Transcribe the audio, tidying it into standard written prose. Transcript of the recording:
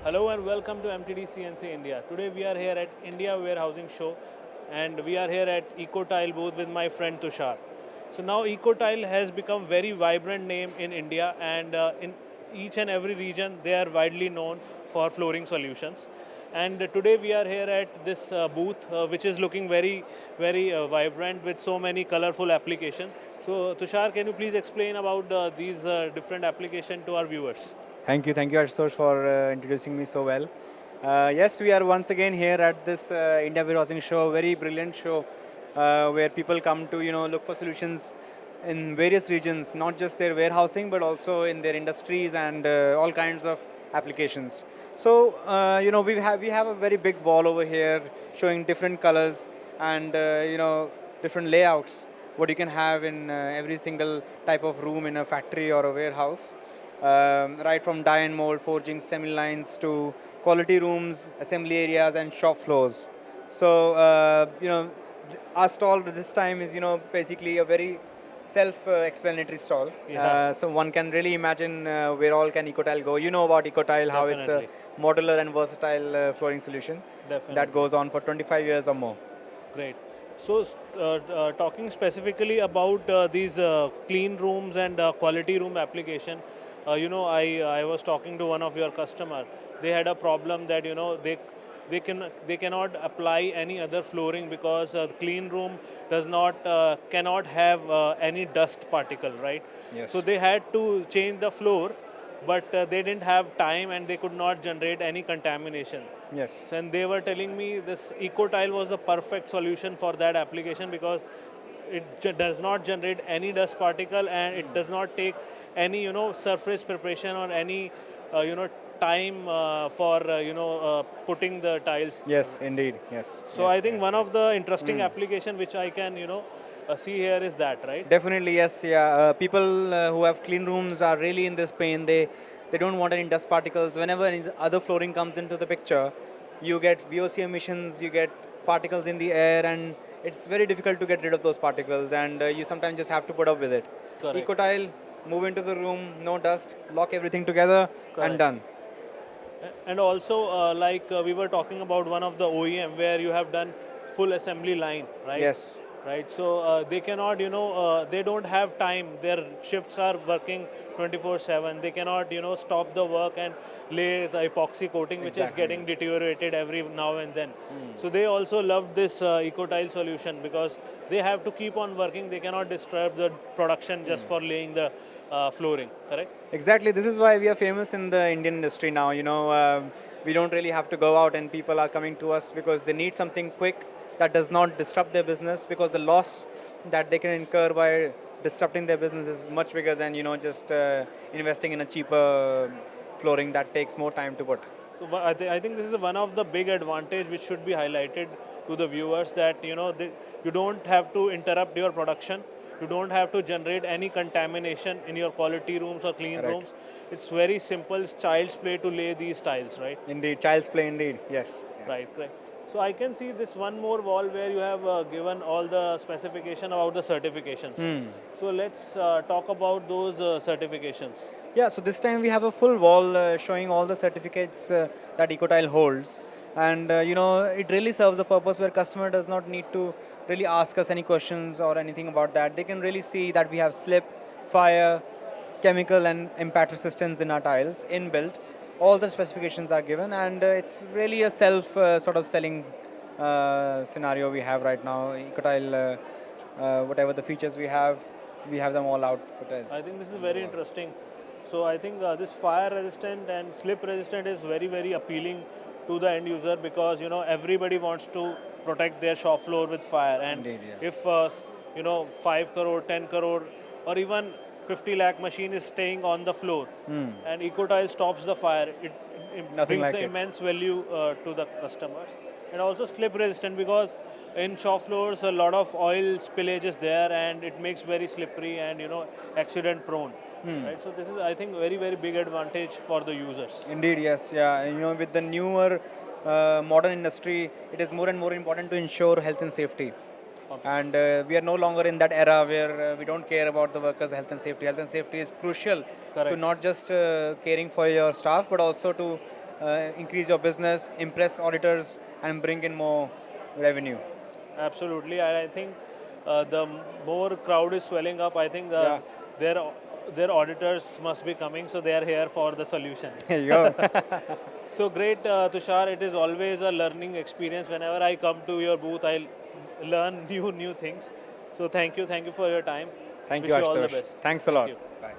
Hello and welcome to MTDCNC India. Today we are here at India Warehousing Show and we are here at Ecotile booth with my friend Tushar. So now Ecotile has become very vibrant name in India and in each and every region they are widely known for flooring solutions. And today we are here at this booth which is looking very vibrant with so many colorful applications. So Tushar, can you please explain about these different applications to our viewers? Thank you, Ashutosh, for introducing me so well. Yes, we are once again here at this India Warehousing Show, a very brilliant show where people come to look for solutions in various regions, not just their warehousing, but also in their industries and all kinds of applications. So we have a very big wall over here showing different colors and different layouts. What you can have in every single type of room in a factory or a warehouse, right from die and mold, forging, assembly lines to quality rooms, assembly areas, and shop floors. So, our stall this time is, basically a very self-explanatory stall. Yeah, So one can really imagine where all can Ecotile go. You know about Ecotile, how it's a definitely. modular and versatile flooring solution that Definitely. goes on for 25 years or more. Great. So, talking specifically about these clean rooms and quality room application, I was talking to one of your customer. They had a problem that they cannot apply any other flooring because clean room does not cannot have any dust particle, right? So Yes. they had to change the floor, but they didn't have time and they could not generate any contamination. Yes. And they were telling me this Ecotile was the perfect solution for that application because it does not generate any dust particle and it does not take any surface preparation or any time for putting the tiles. Yes, indeed. Yes. So I Yes. think Yes. one Yes. of the interesting application which I can see here is that, right? Definitely, yes. Yeah, people who have clean rooms are really in this pain. They don't want any dust particles. Whenever any other flooring comes into the picture, you get VOC emissions, you get particles in the air, and it's very difficult to get rid of those particles. And you sometimes just have to put up with it. Correct. Ecotile, move into the room, no dust, lock everything together, and Correct. done. And also, we were talking about one of the OEM where you have done full assembly line, right? Yes, Right. So they cannot, they don't have time. Their shifts are working 24/7. They cannot, stop the work and lay the epoxy coating, which is exactly. getting Yes. deteriorated every now and then. So they also love this Ecotile solution because they have to keep on working. They cannot disturb the production just for laying the flooring. Correct. Exactly. This is why we are famous in the Indian industry now. We don't really have to go out, and people are coming to us because they need something quick that does not disrupt their business. Because the loss that they can incur by disrupting their business is much bigger than just investing in a cheaper flooring that takes more time to put. So I think this is one of the big advantage which should be highlighted to the viewers that you don't have to interrupt your production. You don't have to generate any contamination in your quality rooms or clean Correct. rooms. It's very simple, it's child's play to lay these tiles, right? Indeed, child's play. Indeed, yes. Yeah. Right, right. So I can see this one more wall where you have given all the specification about the certifications. So let's talk about those certifications. Yeah, so this time we have a full wall showing all the certificates that Ecotile holds. And it really serves the purpose where customer does not need to really ask us any questions or anything about that. They can really see that we have slip, fire, chemical and impact resistance in our tiles inbuilt. All the specifications are given, and it's really a self sort of selling scenario we have right now. Ecotile, whatever the features we have them all out. I think this is On the very wall. interesting. So I think this fire resistant and slip resistant is very appealing to the end user because everybody wants to protect their shop floor with fire. And Indeed, yeah. if 5 crore, 10 crore, or even 50 lakh machine is staying on the floor, and Ecotile stops the fire, it Nothing brings like the it. immense value to the customers. And also slip resistant because in shop floors a lot of oil spillage is there and it makes very slippery and accident prone, right? So this is I think very big advantage for the users. Indeed, yes, yeah. And, with the newer modern industry, it is more and more important to ensure health and safety. Okay. And we are no longer in that era where we don't care about the workers' health and safety. Health and safety is crucial to Correct. not just caring for your staff, but also to increase your business, impress auditors, and bring in more revenue. Absolutely, I think the more crowd is swelling up, I think Yeah. their their auditors must be coming, so they are here for the solution. There you go. So great, Tushar. It is always a learning experience. Whenever I come to your booth, I learn new things. So thank you for your time. Thank you, Wish you all the Ashutosh. best. Thanks a Thank lot. you. Bye.